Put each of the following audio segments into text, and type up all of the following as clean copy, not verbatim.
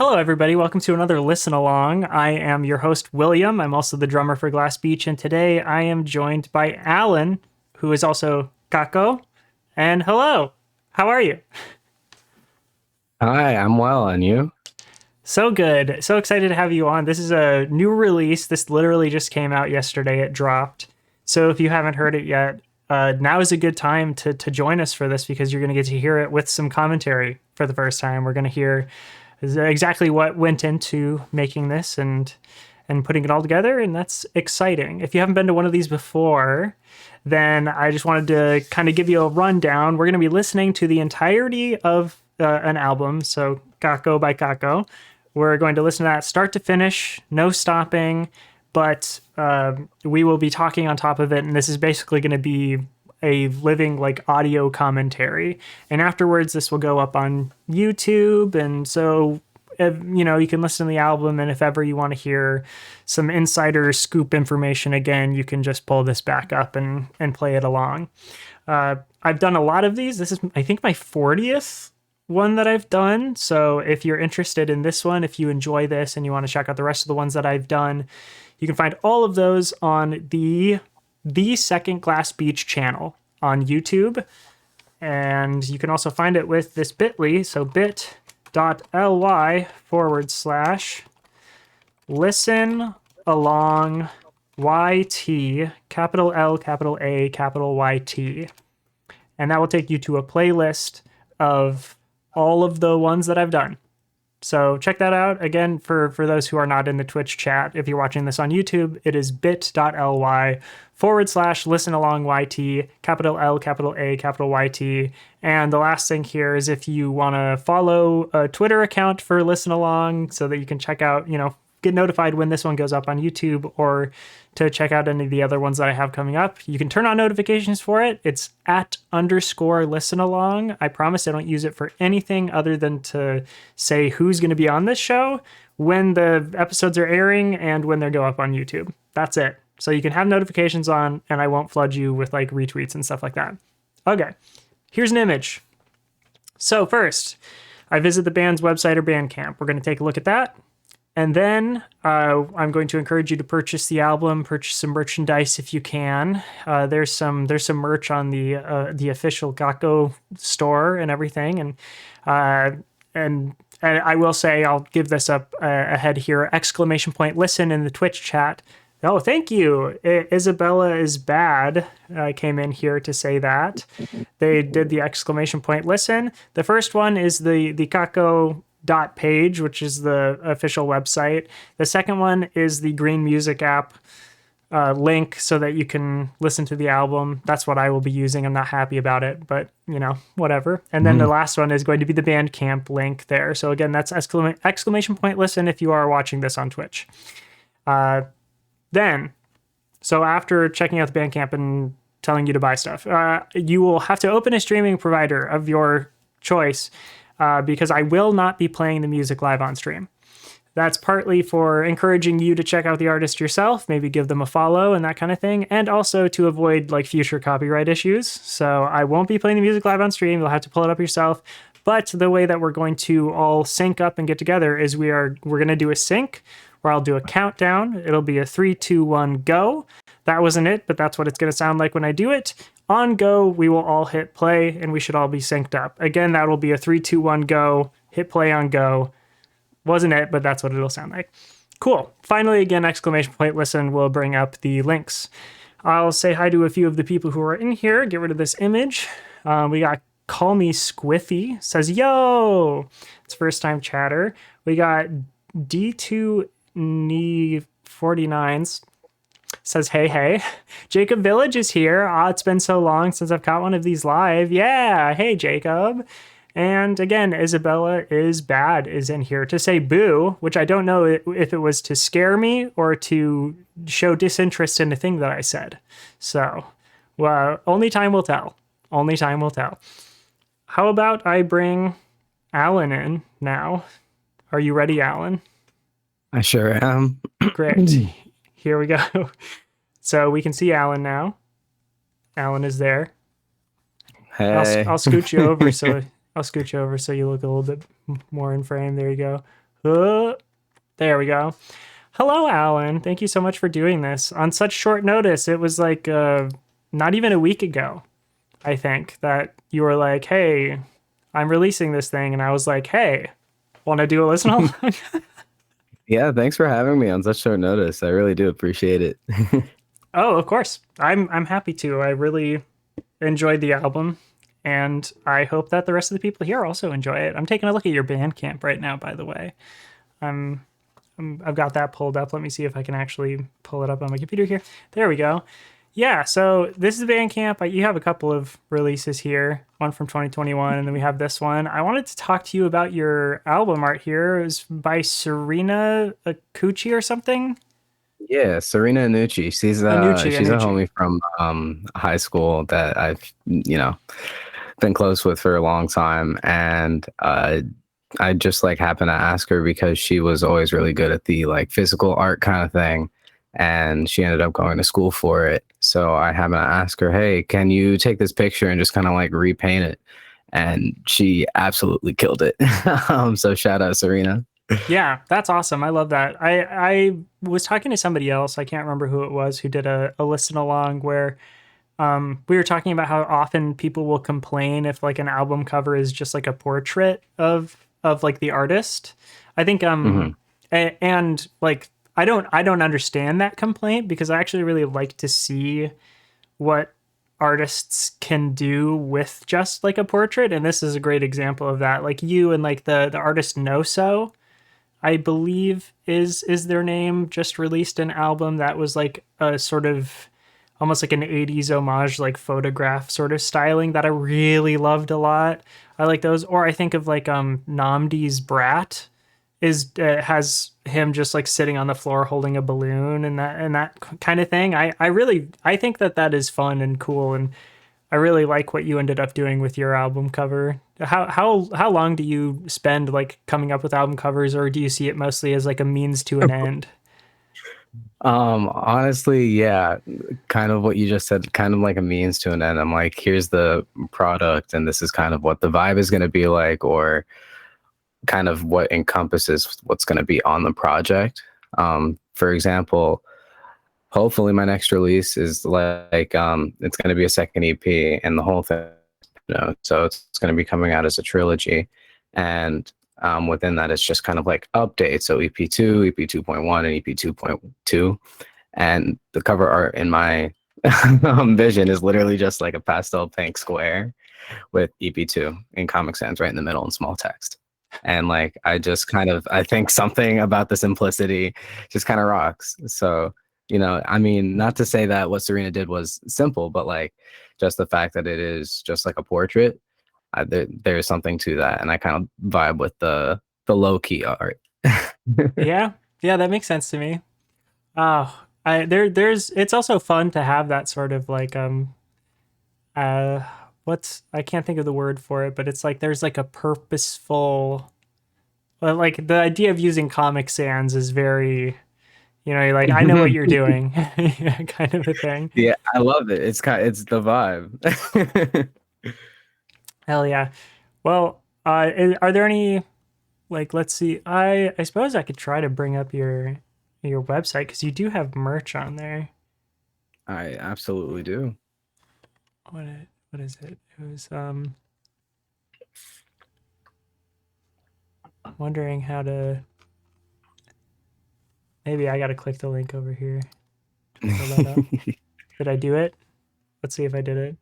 Hello, everybody. Welcome to another Listen Along. I am your host, William. I'm also the drummer for Glass Beach, and today I am joined by Alan, who is also Caco. And hello, how are you? Hi, I'm well, and you? So good. So excited to have you on. This is a new release. This literally just came out yesterday. It dropped. So if you haven't heard it yet, now is a good time to join us for this because you're going to get to hear it with some commentary for the first time. We're going to hear exactly what went into making this and putting it all together, and that's exciting. If you haven't been to one of these before, then I just wanted to kind of give you a rundown. We're going to be listening to the entirety of an album, so Caco by Caco. We're going to listen to that start to finish, no stopping, but we will be talking on top of it, and this is basically going to be a living like audio commentary. And afterwards, this will go up on YouTube, and so you can listen to the album, and if ever you want to hear some insider scoop information again, you can just pull this back up and play it along. I've done a lot of these. This is, I think, my 40th one that I've done. So if you're interested in this one, if you enjoy this and you want to check out the rest of the ones that I've done, you can find all of those on the Second Glass Beach channel on YouTube. And you can also find it with this bit.ly, so bit.ly/listen along YT, capital L, capital A, capital YT. And that will take you to a playlist of all of the ones that I've done. So check that out. Again, for those who are not in the Twitch chat, if you're watching this on YouTube, it is bit.ly/listen along YT, capital L, capital A, capital YT. And the last thing here is if you want to follow a Twitter account for Listen Along so that you can check out, get notified when this one goes up on YouTube, or to check out any of the other ones that I have coming up. You can turn on notifications for it. It's @_listen along. I promise I don't use it for anything other than to say who's going to be on this show, when the episodes are airing, and when they go up on YouTube. That's it. So you can have notifications on, and I won't flood you with like retweets and stuff like that. Okay, here's an image. So first, I visit the band's website or Bandcamp. We're going to take a look at that. And then I'm going to encourage you to purchase the album, purchase some merchandise if you can. There's some merch on the official Caco store and everything. And I will say, I'll give this up ahead here, ! Listen in the Twitch chat. Oh, thank you. Isabella is bad. Came in here to say that. They did the ! Listen. The first one is the Caco page, which is the official website. The second one is the Green Music app link so that you can listen to the album. That's what I will be using. I'm not happy about it, but whatever. And then the last one is going to be the Bandcamp link there. So again, that's ! Listen if you are watching this on Twitch. Then, so after checking out the Bandcamp and telling you to buy stuff, you will have to open a streaming provider of your choice, because I will not be playing the music live on stream. That's partly for encouraging you to check out the artist yourself, maybe give them a follow and that kind of thing, and also to avoid like future copyright issues. So I won't be playing the music live on stream. You'll have to pull it up yourself. But the way that we're going to all sync up and get together is we're going to do a sync where I'll do a countdown. It'll be a 3, 2, 1, go. That wasn't it, but that's what it's going to sound like when I do it. On go, we will all hit play, and we should all be synced up. Again, that will be a 3, 2, 1, go. Hit play on go. Wasn't it, but that's what it'll sound like. Cool. Finally, again, ! Listen will bring up the links. I'll say hi to a few of the people who are in here. Get rid of this image. We got Call Me Squiffy. Says, yo! It's first time chatter. We got D2Knee49s. Says, hey. Jacob Village is here. It's been so long since I've caught one of these live. Yeah, hey, Jacob. And again, Isabella is bad is in here to say boo, which I don't know if it was to scare me or to show disinterest in the thing that I said. So, well, only time will tell. Only time will tell. How about I bring Alan in now? Are you ready, Alan? I sure am. Great. Here we go. So we can see Alan now. Alan is there. Hey. I'll scoot you over so you look a little bit more in frame. There you go. Uh, there we go. Hello, Alan. Thank you so much for doing this on such short notice. It was like not even a week ago, I think, that you were like, "Hey, I'm releasing this thing," and I was like, "Hey, want to do a listen along?" Yeah, thanks for having me on such short notice. I really do appreciate it. Oh, of course. I'm happy to. I really enjoyed the album, and I hope that the rest of the people here also enjoy it. I'm taking a look at your Bandcamp right now, by the way. I'm, I've got that pulled up. Let me see if I can actually pull it up on my computer here. There we go. Yeah, so this is Bandcamp. You have a couple of releases here, one from 2021, and then we have this one. I wanted to talk to you about your album art here. It was by Serena Akuchi or something. Yeah, Serena Anucci. She's a Anucci. homie from high school that I've been close with for a long time, and I just like happened to ask her because she was always really good at the like physical art kind of thing, and she ended up going to school for it. So I happened to ask her, "Hey, can you take this picture and just kind of like repaint it?" And she absolutely killed it. So shout out Serena. Yeah, that's awesome. I love that. I was talking to somebody else, I can't remember who it was, who did a listen along where we were talking about how often people will complain if like an album cover is just like a portrait of like the artist. I think Hmm. and like I don't understand that complaint because I actually really like to see what artists can do with just like a portrait, and this is a great example of that. Like you and like the artist No So, I believe is their name, just released an album that was like a sort of almost like an 80s homage, like photograph sort of styling that I really loved a lot. I like those. Or I think of like Namdi's Brat is has him just like sitting on the floor holding a balloon and that kind of thing. I really I think that that is fun and cool, and I really like what you ended up doing with your album cover. How long do you spend like coming up with album covers, or do you see it mostly as like a means to an end? Honestly, yeah, kind of what you just said, kind of like a means to an end. I'm like, here's the product, and this is kind of what the vibe is going to be like, or kind of what encompasses what's going to be on the project. For example, hopefully my next release is like, it's going to be a second EP, and the whole thing, so it's going to be coming out as a trilogy, and within that, it's just kind of like updates. So EP2, EP 2.1, and EP 2.2, and the cover art in my vision is literally just like a pastel pink square with EP2 in Comic Sans right in the middle in small text. And like I just kind of I think something about the simplicity just kind of rocks. So, I mean, not to say that what Serena did was simple, but like just the fact that it is just like a portrait, there's something to that, and I kind of vibe with the low key art. Yeah, yeah, that makes sense to me. Oh, there's it's also fun to have that sort of like uh what's I can't think of the word for it, but it's like there's like a purposeful, well, like the idea of using Comic Sans is very, you're like, I know what you're doing, kind of a thing. Yeah, I love it. It's the vibe. Hell yeah. Well, are there any like let's see. I suppose I could try to bring up your website because you do have merch on there. I absolutely do. What is it? It was wondering how to, maybe I got to click the link over here to pull that up. Did I do it? Let's see if I did it.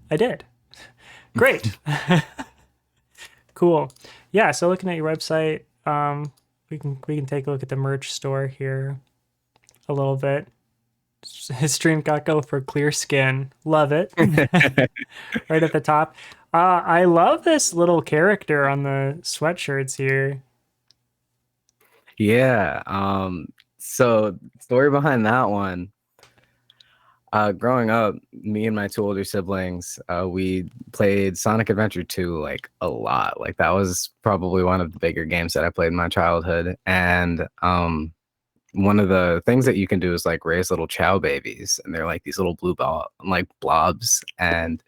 I did. Great. Cool. Yeah, so looking at your website, we can take a look at the merch store here a little bit. Stream caco for clear skin. Love it. Right at the top. I love this little character on the sweatshirts here. Yeah. So story behind that one. Growing up, me and my two older siblings, we played Sonic Adventure 2 like a lot. Like that was probably one of the bigger games that I played in my childhood. And one of the things that you can do is like raise little chow babies, and they're like these little blue like blobs, and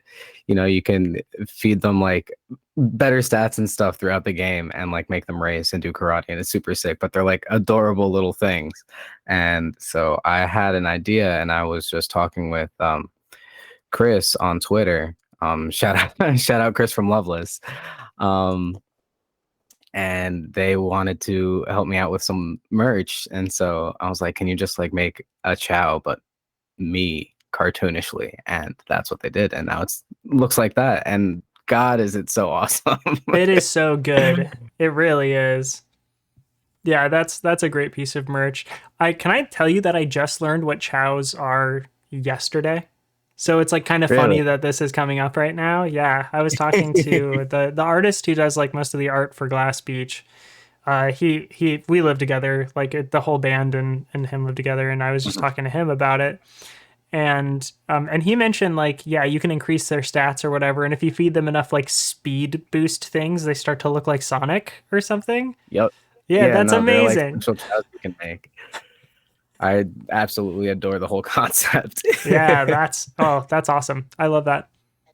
you can feed them like better stats and stuff throughout the game, and like make them race and do karate, and it's super sick. But they're like adorable little things, and so I had an idea, and I was just talking with Chris on Twitter. Shout out shout out Chris from Loveless. Um, and they wanted to help me out with some merch. And so I was like, can you just like make a chow, but me cartoonishly? And that's what they did. And now it's looks like that. And God, is it so awesome. It is so good. It really is. Yeah, that's a great piece of merch. Can I tell you that I just learned what chows are yesterday? So it's like kind of funny Really? that this is coming up right now. Yeah, I was talking to the artist who does like most of the art for Glass Beach. He we live together, like the whole band and him live together, and I was just talking to him about it. And he mentioned like, yeah, you can increase their stats or whatever, and if you feed them enough like speed boost things, they start to look like Sonic or something. Yep. Yeah, Yeah, that's no, they're like amazing. special chows you can make. I absolutely adore the whole concept. Yeah, that's awesome. I love that.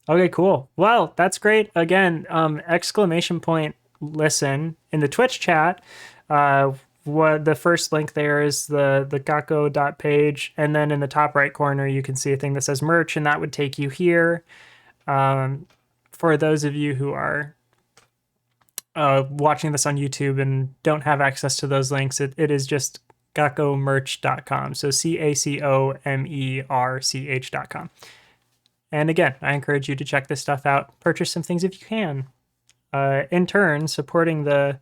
Okay, cool. Well, that's great. Again, exclamation point listen in the Twitch chat. Uh, what the first link there is the caco page, and then in the top right corner you can see a thing that says merch, and that would take you here. For those of you who are watching this on YouTube and don't have access to those links, it is just cacomerch.com. So cacomerch.com. And again, I encourage you to check this stuff out. Purchase some things if you can. In turn, supporting the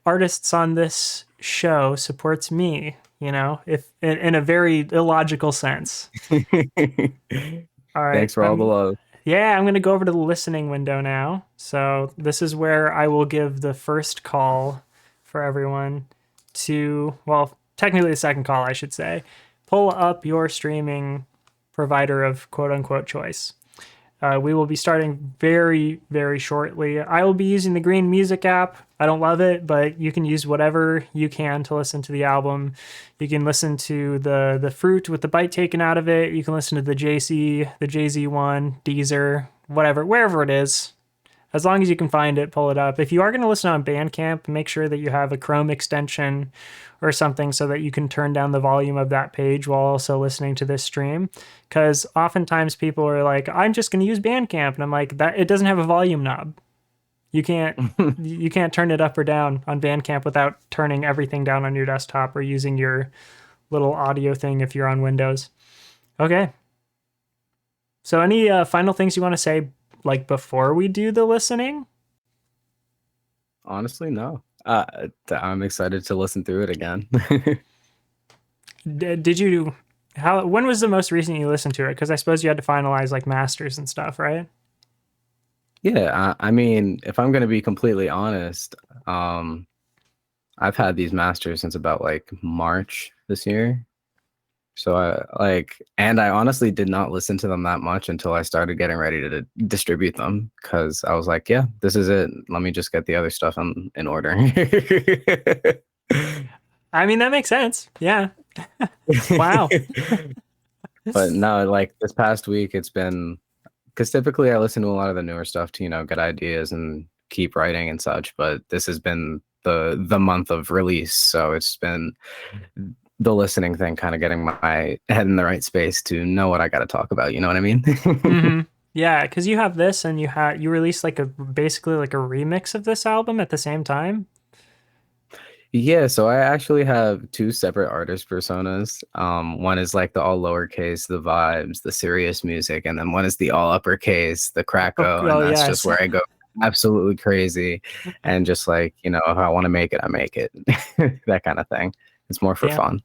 artists on this show supports me, if in a very illogical sense. All right. Thanks for all the love. Yeah, I'm going to go over to the listening window now. So this is where I will give the first call for everyone to, well, technically the second call, I should say. Pull up your streaming provider of quote unquote choice. We will be starting very, very shortly. I will be using the Green Music app. I don't love it, but you can use whatever you can to listen to the album. You can listen to the Fruit with the bite taken out of it. You can listen to the Jay-Z one, Deezer, whatever, wherever it is. As long as you can find it, pull it up. If you are going to listen on Bandcamp, make sure that you have a Chrome extension or something so that you can turn down the volume of that page while also listening to this stream. Because oftentimes people are like, I'm just going to use Bandcamp. And I'm like, that it doesn't have a volume knob. You can't turn it up or down on Bandcamp without turning everything down on your desktop or using your little audio thing if you're on Windows. Okay. So any final things you want to say like before we do the listening? Honestly, no. I'm excited to listen through it again. Did you when was the most recent you listened to it? Because I suppose you had to finalize like masters and stuff, right? Yeah, I mean, if I'm gonna be completely honest, I've had these masters since about like March this year. So and I honestly did not listen to them that much until I started getting ready to distribute them, because I was like, yeah, this is it. Let me just get the other stuff in order. I mean, that makes sense. Yeah. Wow. But no, like this past week, it's been, because typically I listen to a lot of the newer stuff to, get ideas and keep writing and such. But this has been the month of release, so it's been the listening thing, kind of getting my head in the right space to know what I got to talk about. You know what I mean? Mm-hmm. Yeah, because you have this and you released like basically like a remix of this album at the same time. Yeah, so I actually have two separate artist personas. One is like the all lowercase, the vibes, the serious music, and then one is the all uppercase, the cracko, and that's just Yes. where I go absolutely crazy, and just like, if I want to make it, I make it. That kind of thing. It's more for Yeah. fun.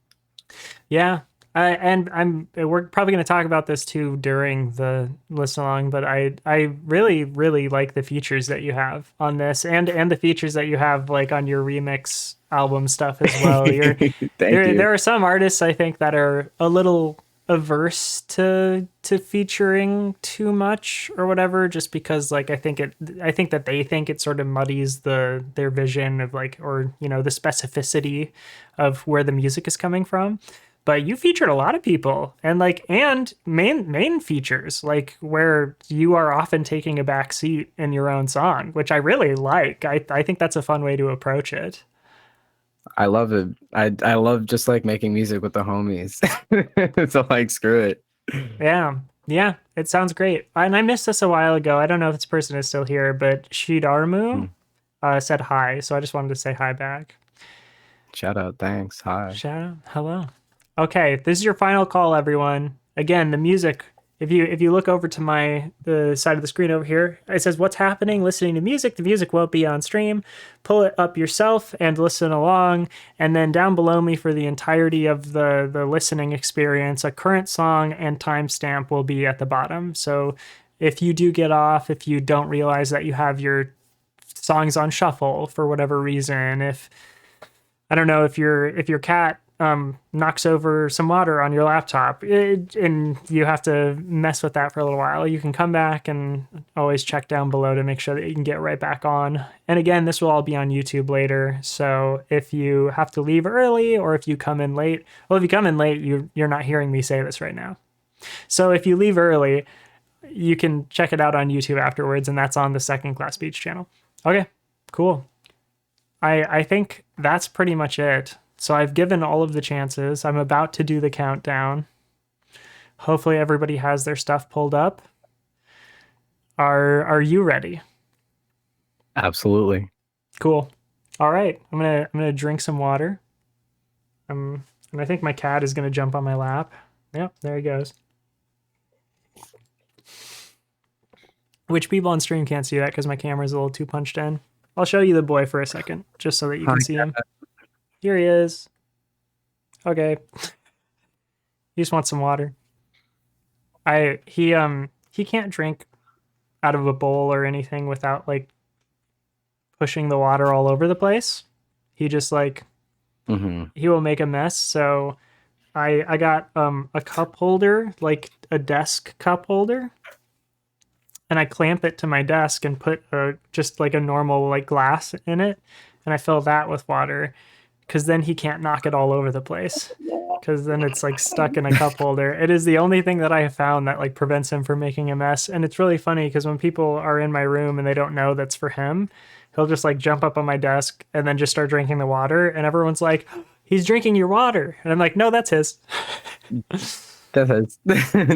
Yeah. We're probably going to talk about this too during the listen along, but I really, really like the features that you have on this and the features that you have like on your remix album stuff as well. Thank you. There are some artists I think that are a little averse to featuring too much or whatever, just because like I think that they think it sort of muddies their vision of like, or you know, the specificity of where the music is coming from. But you featured a lot of people, and like, and main features like where you are often taking a back seat in your own song, which I really like. I think that's a fun way to approach it. I love it. I love just like making music with the homies. So like screw it. Yeah. Yeah, it sounds great. And I missed this a while ago. I don't know if this person is still here, but Shidarmu Hmm. said hi. So I just wanted to say hi back. Shout out, thanks. Hi. Shout out. Hello. Okay, this is your final call, everyone. Again, the music. If you look over to the side of the screen over here, it says what's happening. Listening to music. The music won't be on stream. Pull it up yourself and listen along. And then down below me for the entirety of the listening experience, a current song and timestamp will be at the bottom. So if you do get off, if you don't realize that you have your songs on shuffle for whatever reason, if I don't know if your cat knocks over some water on your laptop and you have to mess with that for a little while, you can come back and always check down below to make sure that you can get right back on. And again, this will all be on YouTube later. So if you have to leave early or if you come in late, well, if you come in late, you're not hearing me say this right now. So if you leave early, you can check it out on YouTube afterwards, and that's on the Second Class Beach channel. Okay, cool. I think that's pretty much it. So I've given all of the chances. I'm about to do the countdown. Hopefully everybody has their stuff pulled up. Are you ready? Absolutely. Cool. All right. I'm gonna drink some water. And I think my cat is gonna jump on my lap. Yep, there he goes. Which people on stream can't see that because my camera's a little too punched in. I'll show you the boy for a second, just so that you Hi, can see him. Kat. Here he is. Okay. He just wants some water. He can't drink out of a bowl or anything without like pushing the water all over the place. He just like Mhm. he will make a mess. So I got a cup holder, like a desk cup holder, and I clamp it to my desk and put just like a normal like glass in it, and I fill that with water because then he can't knock it all over the place. Because then it's like stuck in a cup holder. It is the only thing that I have found that like prevents him from making a mess. And it's really funny because when people are in my room and they don't know that's for him, he'll just like jump up on my desk and then just start drinking the water. And everyone's like, he's drinking your water. And I'm like, no, that's his. That is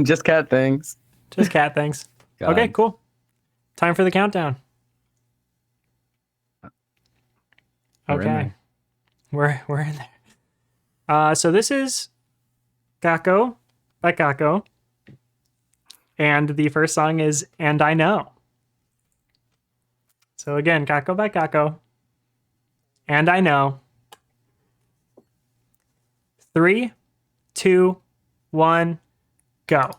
just cat things. Just cat things. Okay, God. cool. Time for the countdown. We're in Okay. there. We're in there. So this is Caco by Caco. And the first song is And I Know. So again, Caco by Caco. And I Know. 3, 2, 1, go.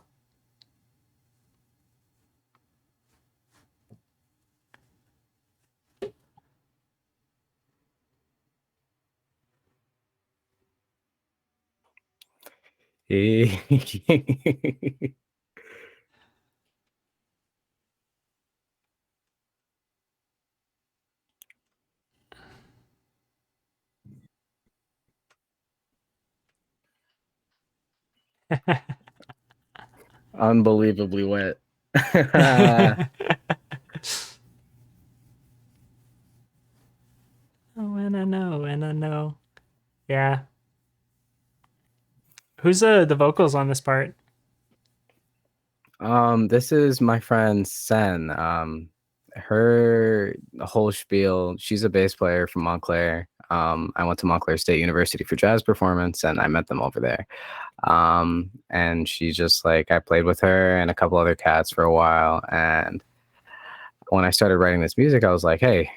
Unbelievably wet. Oh, and I know, and I know. Yeah. Who's the vocals on this part? This is my friend Sen. Her whole spiel, she's a bass player from Montclair. I went to Montclair State University for jazz performance and I met them over there. And she's just like, I played with her and a couple other cats for a while. And when I started writing this music, I was like, hey,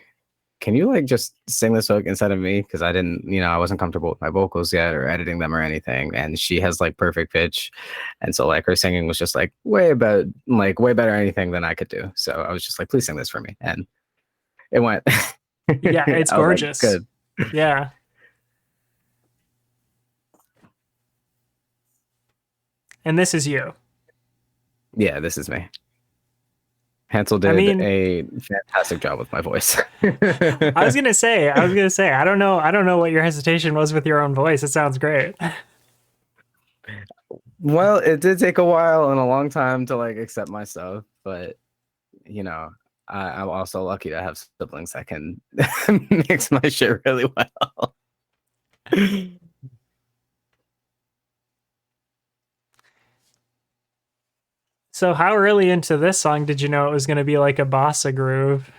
can you like just sing this hook instead of me? Because I didn't, I wasn't comfortable with my vocals yet or editing them or anything. And she has like perfect pitch. And so like her singing was just like way better anything than I could do. So I was just like, please sing this for me. And it went. Yeah, it's I was like, gorgeous. good. Yeah. And this is you. Yeah, this is me. Hansel I did mean, a fantastic job with my voice. I was gonna say, I don't know what your hesitation was with your own voice. It sounds great. Well, it did take a while and a long time to like accept my stuff, but you know, I'm also lucky to have siblings that can mix my shit really well. So, how early into this song did you know it was gonna be like a bossa groove?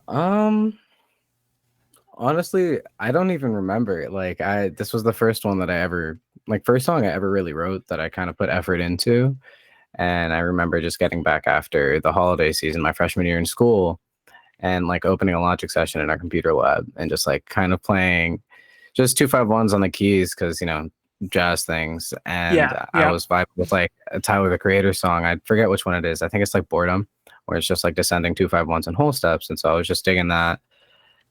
Um, Honestly, I don't even remember. Like this was the first one that I ever like first song I ever really wrote that I kind of put effort into. And I remember just getting back after the holiday season, my freshman year in school, and like opening a logic session in our computer lab and just like kind of playing just 251s on the keys because jazz things. And Yeah, I yeah. was vibing with like a Tyler the Creator song. I forget which one it is. I think it's like Boredom, where it's just like descending 251s and whole steps. And so I was just digging that.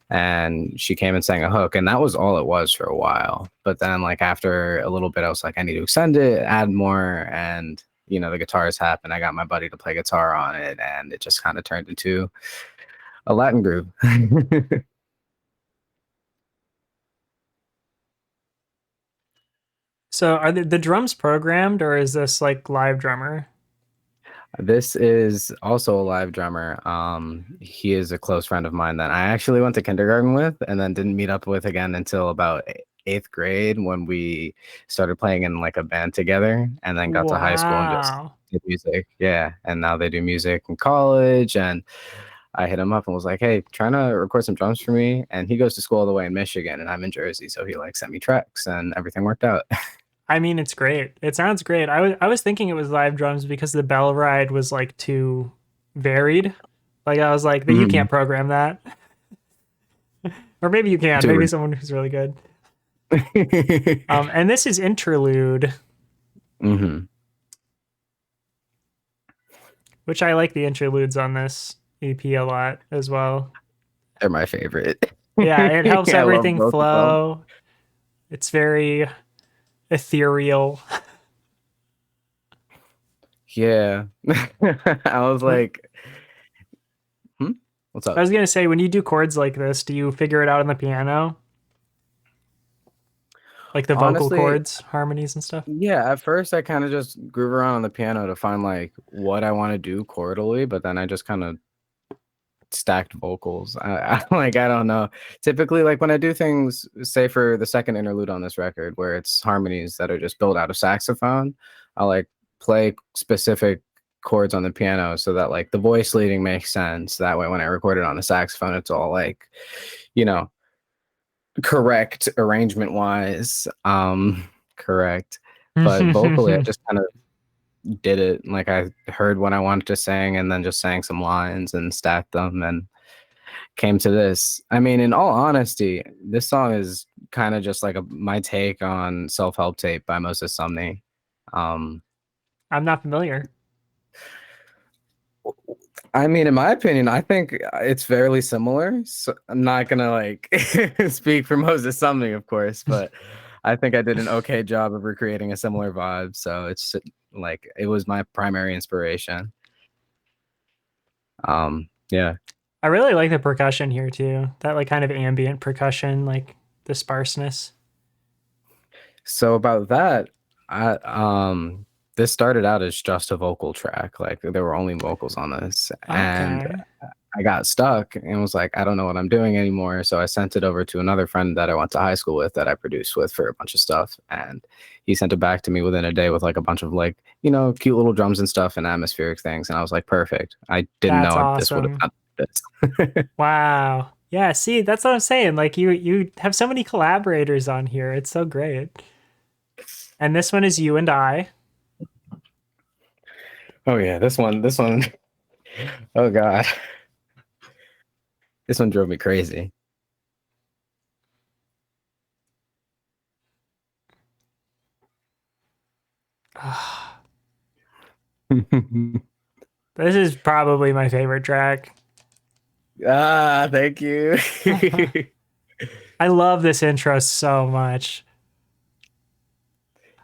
And she came and sang a hook, and that was all it was for a while. But then like after a little bit, I was like, I need to extend it, add more, and the guitars happened. I got my buddy to play guitar on it, and it just kind of turned into a Latin groove. So, are the drums programmed, or is this like live drummer? This is also a live drummer. He is a close friend of mine that I actually went to kindergarten with and then didn't meet up with again until about eighth grade when we started playing in like a band together and then got to high school and just Wow. did music. Yeah. And now they do music in college. And I hit him up and was like, hey, trying to record some drums for me. And he goes to school all the way in Michigan and I'm in Jersey. So he like sent me tracks and everything worked out. I mean, it's great. It sounds great. I was thinking it was live drums because the bell ride was like too varied. Like I was like, you Mhm. can't program that, or maybe you can. Maybe Dude. someone who's really good. And this is interlude, hmm which I like the interludes on this EP a lot as well. They're my favorite. Yeah, it helps I love everything both of them. flow. It's very ethereal. Yeah. I was like, hmm? What's I up? was gonna say, when you do chords like this, do you figure it out on the piano, like the vocal Honestly, chords, harmonies, and stuff? yeah, at first I kind of just groove around on the piano to find like what I want to do chordally, but then I just kind of stacked vocals. I don't know. Typically, like when I do things, say for the second interlude on this record, where it's harmonies that are just built out of saxophone, I like play specific chords on the piano so that like the voice leading makes sense. That way, when I record it on the saxophone, it's all like, you know, correct arrangement wise. Correct. But vocally, I just kind of did it like I heard what I wanted to sing and then just sang some lines and stacked them and came to this. I mean, in all honesty, this song is kind of just like my take on Self-Help Tape by Moses Sumney. Um, I'm not familiar. I mean, in my opinion, I think it's fairly similar. So I'm not gonna like speak for Moses Sumney, of course, but I think I did an okay job of recreating a similar vibe. So it's like it was my primary inspiration. Yeah. I really like the percussion here too. That like kind of ambient percussion, like the sparseness. So about that, I this started out as just a vocal track. Like there were only vocals on this, and Okay. I got stuck and was like, I don't know what I'm doing anymore. So I sent it over to another friend that I went to high school with that I produced with for a bunch of stuff, and he sent it back to me within a day with like a bunch of like cute little drums and stuff and atmospheric things, and I was like, perfect. I didn't That's know this would awesome. have done this. Wow. Yeah, see, that's what I'm saying. Like you have so many collaborators on here. It's so great. And this one is you and I. Oh yeah, this one. Oh god, this one drove me crazy. This is probably my favorite track. Ah, thank you. I love this intro so much.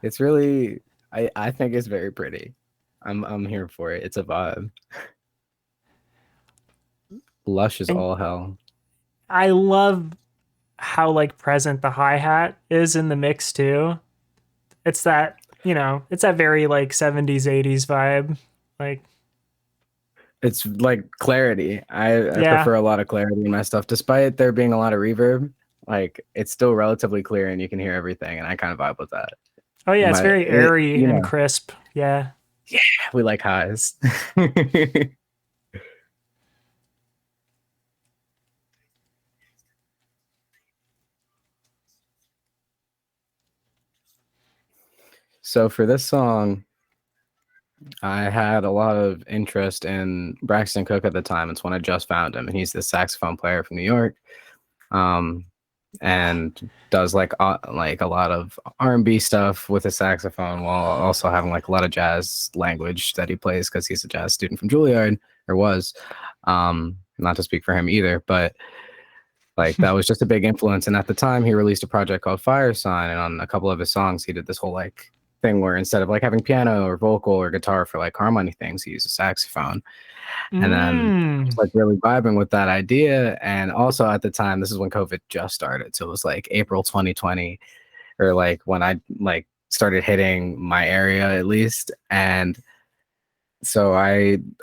It's really, I think it's very pretty. I'm here for it. It's a vibe. Lush is And all hell. I love how like present the hi-hat is in the mix too. It's that, it's that very like 70s 80s vibe. Like, It's like clarity. I yeah. prefer a lot of clarity in my stuff, despite there being a lot of reverb. Like it's still relatively clear and you can hear everything, and I kind of vibe with that. Oh yeah, it's very airy You and know, crisp. Yeah. yeah, we like highs. So for this song, I had a lot of interest in Braxton Cook at the time. It's when I just found him, and he's the saxophone player from New York, um, and does like a lot of R&B stuff with his saxophone, while also having like a lot of jazz language that he plays because he's a jazz student from Juilliard or was. Not to speak for him either, but like that was just a big influence. And at the time, he released a project called Fire Sign, and on a couple of his songs, he did this whole like thing where instead of like having piano or vocal or guitar for like harmony things, he used a saxophone. And then I was Mm. like really vibing with that idea. And also at the time, this is when COVID just started, so it was like April 2020, or like when I like started hitting my area at least. And so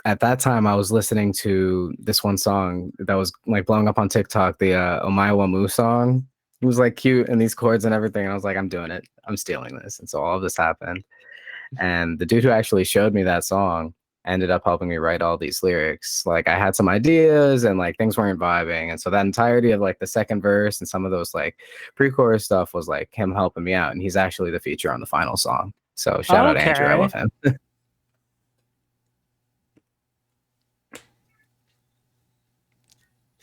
at that time I was listening to this one song that was like blowing up on TikTok, the Omae Wamu song. It was like cute and these chords and everything. And I was like, I'm doing it. I'm stealing this. And so all of this happened. And the dude who actually showed me that song ended up helping me write all these lyrics. Like I had some ideas and like things weren't vibing. And so that entirety of like the second verse and some of those like pre-chorus stuff was like him helping me out. And he's actually the feature on the final song. So shout out Andrew. I love Okay. him.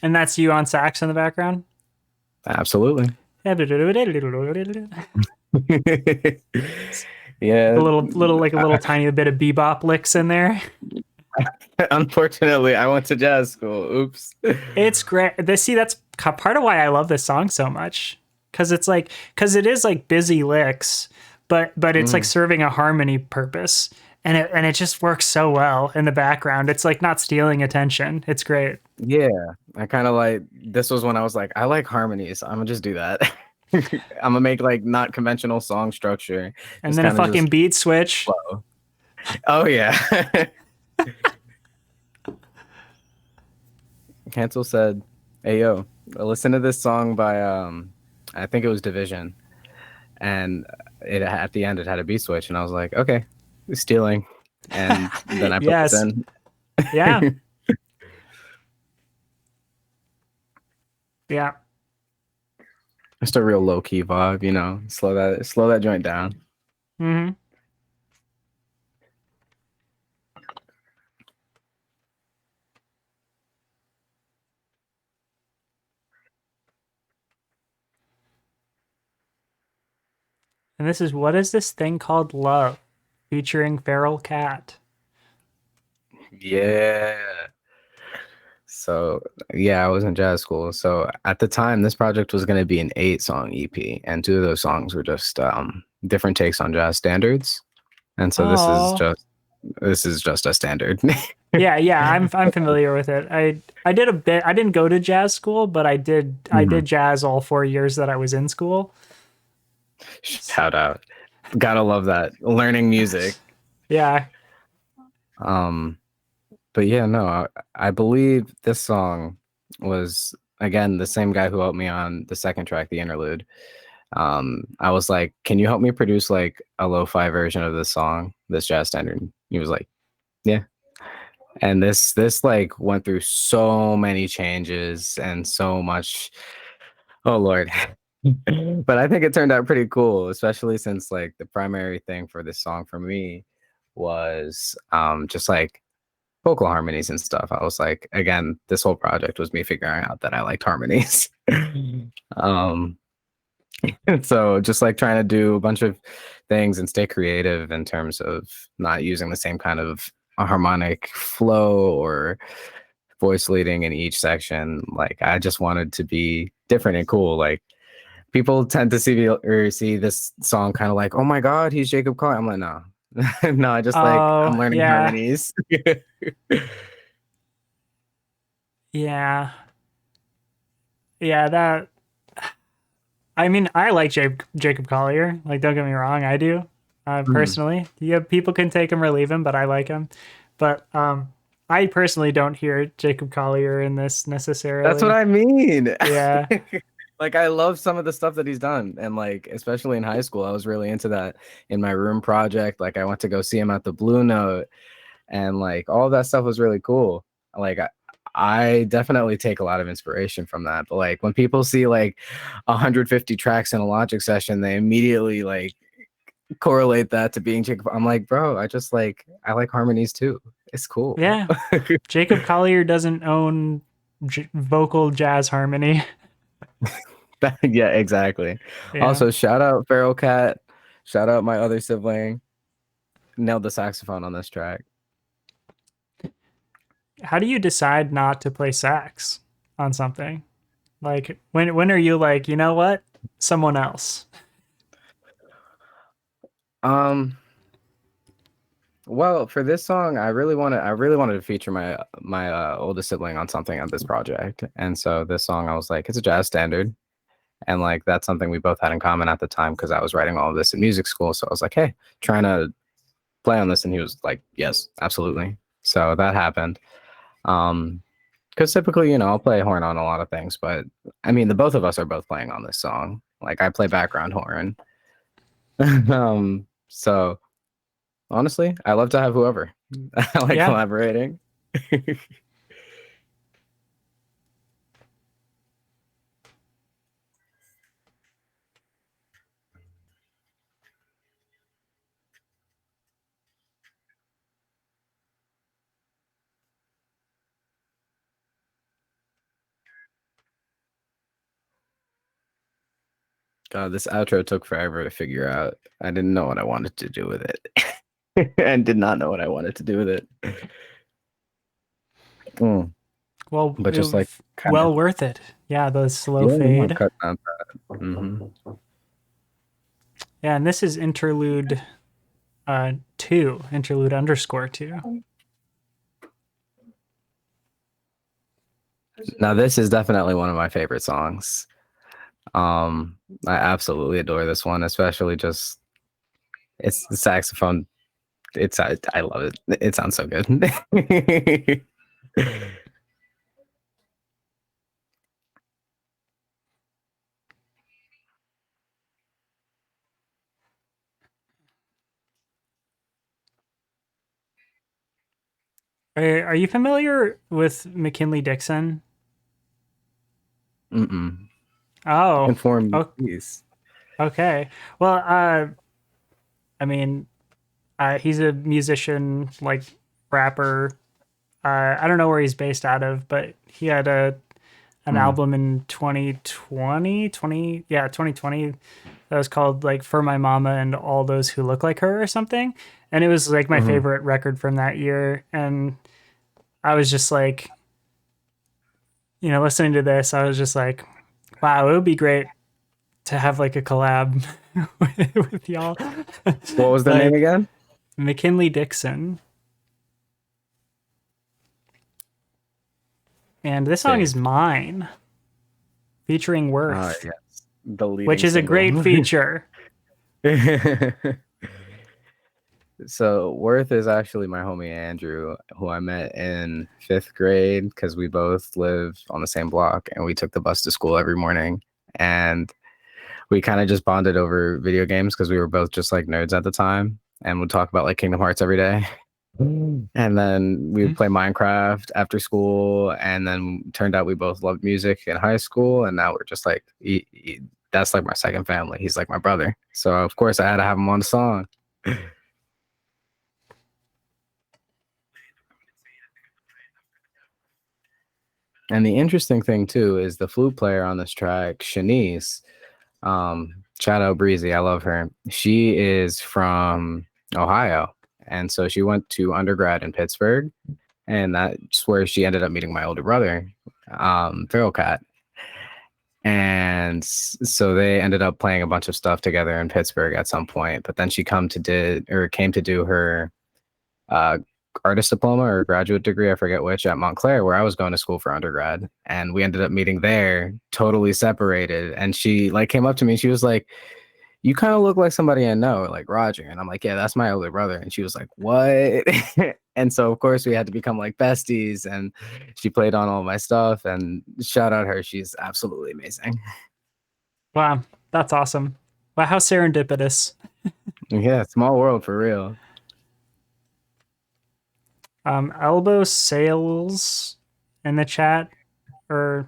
And that's you on sax in the background? Absolutely. The Yeah. little tiny bit of bebop licks in there. Unfortunately, I went to jazz school. Oops. It's great. That's part of why I love this song so much. Cause it is like busy licks, but it's like Mm, serving a harmony purpose. And it just works so well in the background. It's like not stealing attention. It's great. yeah. I kind of like this was when I was like, I like harmonies. I'm gonna just do that. I'm gonna make like not conventional song structure. And Just then a kind of fucking just beat switch. flow. Oh yeah. Cancel said, "Hey yo, listen to this song by I think it was Division, and it at the end it had a beat switch, and I was like, okay, stealing, and then I put this Yes. in. Yeah. Yeah. Just a real low key vibe, you know. Slow that joint down. Hmm. And this is what is this thing called Love featuring Feral Cat. Yeah. So yeah, I was in jazz school. So at the time, this project was going to be an 8 song EP, and 2 of those songs were just different takes on jazz standards. And so Oh. this is just a standard. Yeah, yeah, I'm familiar with it. I did a bit. I didn't go to jazz school, but I Mhm. did jazz all 4 years that I was in school. Shout out. Gotta love that. Learning music. Yeah. Um, but yeah, no, I believe this song was again the same guy who helped me on the second track, the interlude. I was like, can you help me produce like a lo-fi version of this song, this jazz standard? He was like, yeah. And this like went through so many changes and so much. Oh Lord. But I think it turned out pretty cool, especially since like the primary thing for this song for me was just like vocal harmonies and stuff. I was like, again, this whole project was me figuring out that I liked harmonies. um so just like trying to do a bunch of things and stay creative in terms of not using the same kind of harmonic flow or voice leading in each section. Like I just wanted to be different and cool. Like People tend to see this song kind of like, oh my god, he's Jacob Collier. I'm like, no, no, I just like I'm Oh, learning yeah. harmonies. Yeah. Yeah, that I mean, I like Jacob Collier. Like, don't get me wrong, I do. Mhm. Personally, yeah, people can take him or leave him, but I like him. But I personally don't hear Jacob Collier in this That's what necessarily. I mean. Yeah, Like I love some of the stuff that he's done, and like especially in high school, I was really into that in my room project. Like I went to go see him at the Blue Note, and like all of that stuff was really cool. Like I definitely take a lot of inspiration from that. But like when people see like 150 tracks in a Logic session, they immediately like correlate that to being Jacob. I'm like, bro, I like harmonies too. It's cool. yeah. Jacob Collier doesn't own vocal jazz harmony. Yeah, exactly. Yeah. Also, shout out Feral Cat. Shout out my other sibling. Nailed the saxophone on this track. How do you decide not to play sax on something? Like, when are you like, you know what? Someone else. Um, well, for this song, I really wanted to feature my oldest sibling on something on this project. And so this song I was like, it's a jazz standard. And like that's something we both had in common at the time because I was writing all of this in music school. So I was like, hey, trying to play on this, and he was like, yes, absolutely. So that happened. Um, because typically, I'll play horn on a lot of things, but I mean, the both of us are both playing on this song. Like I play background horn. So honestly, I love to have whoever. I like Yeah. collaborating. God, this outro took forever to figure out. I didn't know what I wanted to do with it. And did not know what I wanted to do with it. Mm, Well, but just like kind of, well worth it. Yeah, the slow yeah, no, fade. cut down that. Yeah, and this is interlude two, interlude underscore two. Now this is definitely one of my favorite songs. I absolutely adore this one, especially just it's the saxophone. I love it. It sounds so good. Are you familiar with McKinley Dixon? Mm-mm. Oh, Inform me, oh, please. okay. Well, I mean, he's a musician, like rapper. I don't know where he's based out of, but he had an Mm, album in 2020 that was called like For My Mama and All Those Who Look Like Her or something. And it was like my hmm. favorite record from that year. And I was just like, listening to this, I was just like, wow, it would be great to have like a collab with y'all. What was the name Like again? McKinley Dixon. And this song is Sick. Mine, featuring Worth, Yes, the which leading is a single. great feature. So Worth is actually my homie Andrew, who I met in fifth grade because we both live on the same block and we took the bus to school every morning. And we kind of just bonded over video games because we were both just like nerds at the time and would talk about like Kingdom Hearts every day. And then we would play Minecraft after school. And then turned out we both loved music in high school. And now we're just like, that's like my second family. He's like my brother. So, of course, I had to have him on the song. And the interesting thing, too, is the flute player on this track, Shanice. Shout out Breezy. I love her. She is from Ohio. And so she went to undergrad in Pittsburgh. And that's where she ended up meeting my older brother, Feral Cat. And so they ended up playing a bunch of stuff together in Pittsburgh at some point. But then she came to do her uh, artist diploma or graduate degree, I forget which, at Montclair, where I was going to school for undergrad. And we ended up meeting there, totally separated. And she like came up to me and she was like, "You kind of look like somebody I know, like Roger." And I'm like, "Yeah, that's my older brother." And she was like, "What?" And so of course we had to become like besties, and she played on all my stuff, and shout out her. She's absolutely amazing. Wow, that's awesome. Wow, how serendipitous. Yeah, small world for real. Elbow sales in the chat, or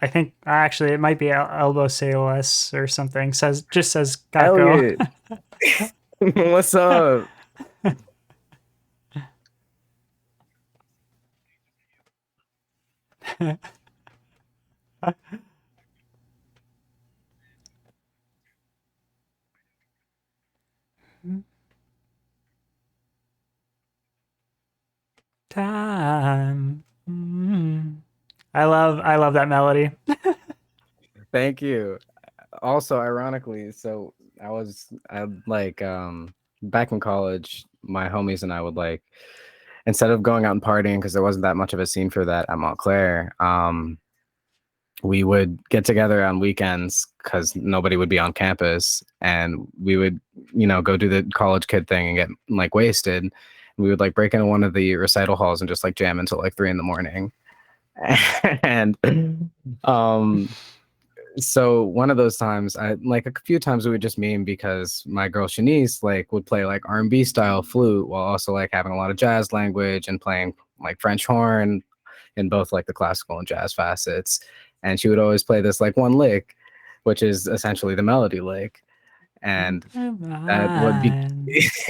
I think actually it might be elbow sales or something. Says caco. Elliot, what's up? Time. I love that melody. Thank you. Also, ironically, so I like back in college, my homies and I would like instead of going out and partying because there wasn't that much of a scene for that at Montclair, we would get together on weekends because nobody would be on campus, and we would, go do the college kid thing and get like wasted. We would like break into one of the recital halls and just like jam until like 3 in the morning. And um so one of those times, I like a few times we would just meme because my girl Shanice like would play like R&B style flute while also like having a lot of jazz language and playing like French horn in both like the classical and jazz facets. And she would always play this like one lick, which is essentially the melody lick. And that would be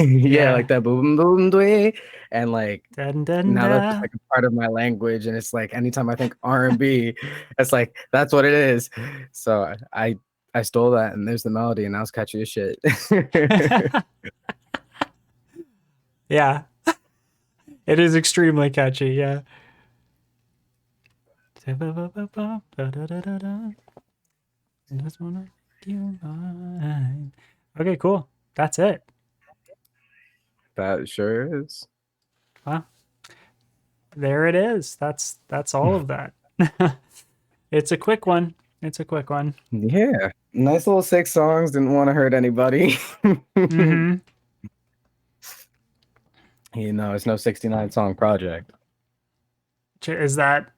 yeah, Yeah. like that boom boom dwee. And like Dun, dun, now that's just dun. like a part of my language, and it's like anytime I think R&B, it's like that's what it is. So I stole that, and there's the melody, and that was catchy as shit. Yeah, it is extremely catchy. Yeah. Just wanna make you mine. Okay, cool. That's it. That sure is. Wow. There it is. That's all of that. It's a quick one. It's a quick one. Yeah, nice little 6 songs. Didn't want to hurt anybody. Mm-hmm. It's no 69 song project. Is that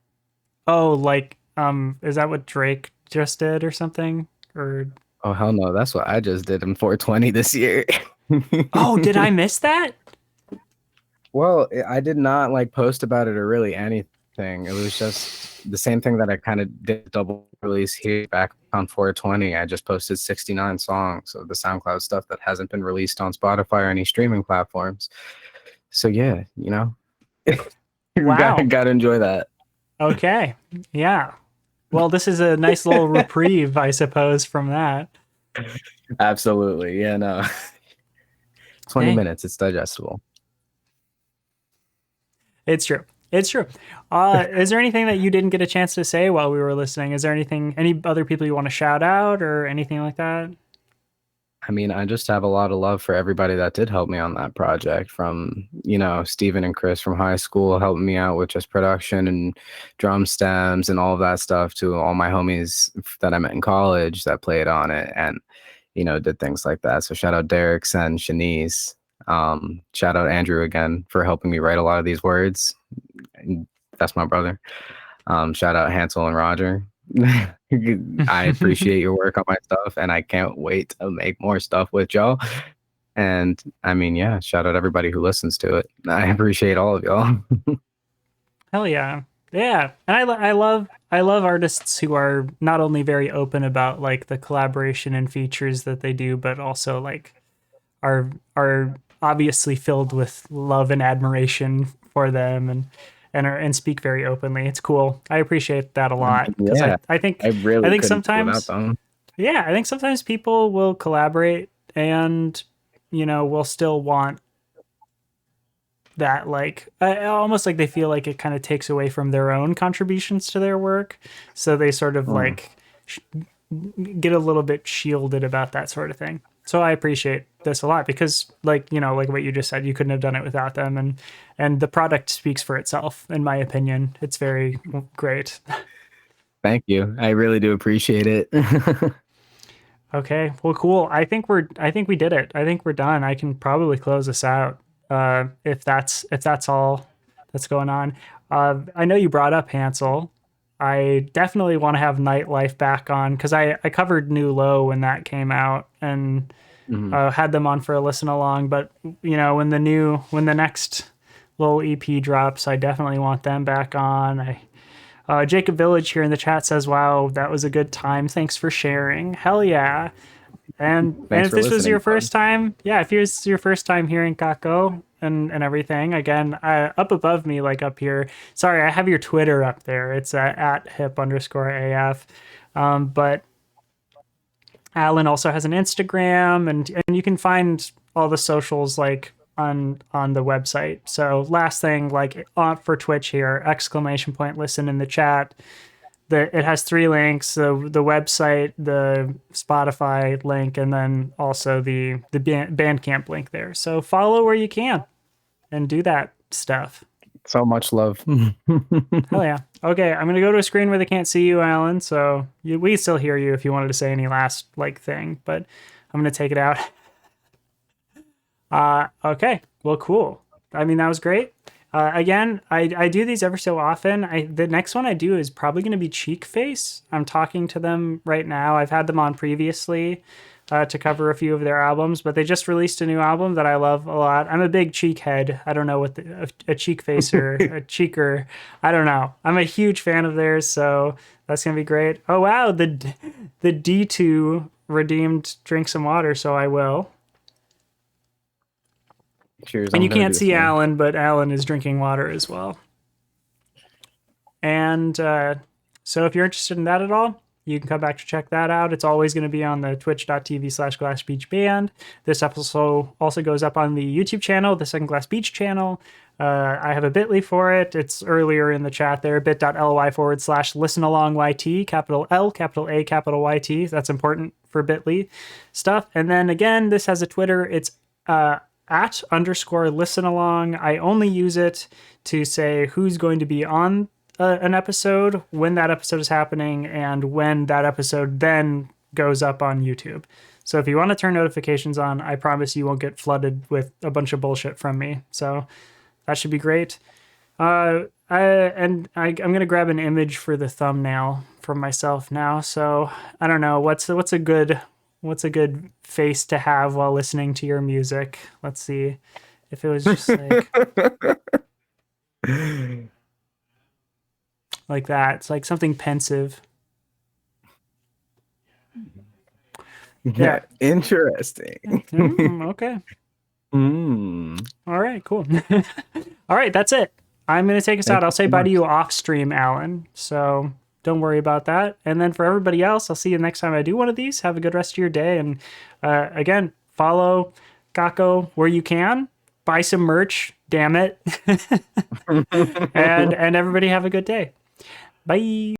like is that what Drake just did or something? Or Oh hell no, that's what I just did in 420 this year. oh, did I miss that? Well, I did not like post about it or really anything. It was just the same thing that I kind of did double release here back on 420. I just posted 69 songs of the SoundCloud stuff that hasn't been released on Spotify or any streaming platforms. So yeah, Wow. gotta enjoy that. Okay. Yeah. Well, this is a nice little reprieve, I suppose, from that. Absolutely. Yeah, no. 20 Dang. minutes, it's digestible. It's true. It's true. Is there anything that you didn't get a chance to say while we were listening? Is there any other people you want to shout out or anything like that? I mean, I just have a lot of love for everybody that did help me on that project, from, Steven and Chris from high school helping me out with just production and drum stems and all of that stuff, to all my homies that I met in college that played on it and, did things like that. So shout out Derek and Shanice. Shout out Andrew again for helping me write a lot of these words. That's my brother. Shout out Hansel and Roger. I appreciate your work on my stuff, and I can't wait to make more stuff with y'all. And I mean, yeah, shout out everybody who listens to it. I appreciate all of y'all. Hell yeah. Yeah. And I love artists who are not only very open about like the collaboration and features that they do, but also like are obviously filled with love and admiration for them and speak very openly. It's cool. I appreciate that a lot because Yeah, I think I I really think couldn't do without sometimes them. yeah, I think sometimes people will collaborate and will still want that like almost like they feel like it kind of takes away from their own contributions to their work. So they sort of Mm. like get a little bit shielded about that sort of thing. So I appreciate this a lot because, like, you know, like what you just said, you couldn't have done it without them, and the product speaks for itself, in my opinion. It's very great. Thank you. I really do appreciate it. Okay, well, cool. I think we did it. I think we're done. I can probably close this out if that's all that's going on. I know you brought up Hansel. I definitely want to have Nightlife back on because I covered New Low when that came out and Mhm. had them on for a listen along. But you know, when the next little EP drops, I definitely want them back on. Jacob Village here in the chat says, "Wow, that was a good time. Thanks for sharing. Hell yeah!" And Thanks if for this was listening, your bud. first time, yeah, if it's your first time hearing Caco and everything, again, up above me, like up here. Sorry, I have your Twitter up there. It's at hip_AF. But Alan also has an Instagram, and you can find all the socials like on the website. So last thing, like for Twitch here, exclamation point listen in the chat. It has 3 links: the website, the Spotify link, and then also the Bandcamp link there. So follow where you can and do that stuff. So much love. Hell yeah. Okay, I'm gonna go to a screen where they can't see you, Alan. So we still hear you if you wanted to say any last like thing, but I'm gonna take it out. Okay. Well, cool. I mean, that was great. Again, I do these every so often. The next one I do is probably going to be Cheek Face. I'm talking to them right now. I've had them on previously to cover a few of their albums, but they just released a new album that I love a lot. I'm a big Cheek head. I don't know what a Cheek Face or a Cheeker. I don't know. I'm a huge fan of theirs, so that's gonna be great. Oh wow, the D2 redeemed Drink Some Water, so I will. Cheers. And I'm you gonna do can't the see same. Alan, but Alan is drinking water as well. And so if you're interested in that at all, you can come back to check that out. It's always going to be on the twitch.tv/glassbeachband. This episode also goes up on the YouTube channel, the Second Glass Beach channel. I have a bit.ly for it. It's earlier in the chat there, bit.ly/listenalongyt, capital L, capital A, capital YT. That's important for bit.ly stuff. And then again, this has a Twitter. It's @_listenalong. I only use it to say who's going to be on an episode, when that episode is happening, and when that episode then goes up on YouTube. So if you want to turn notifications on, I promise you won't get flooded with a bunch of bullshit from me. So that should be great. I'm gonna grab an image for the thumbnail for myself now. So I don't know what's a good face to have while listening to your music. Let's see if it was just like that. It's like something pensive. Yeah. Yeah, interesting. Okay. Mm. All right. Cool. All right. That's it. I'm gonna take us out. Thank I'll you say so bye to much. you off stream, Alan. So don't worry about that. And then for everybody else, I'll see you next time I do one of these. Have a good rest of your day. And again, follow Kako where you can. Buy some merch. Damn it. And everybody have a good day. Bye.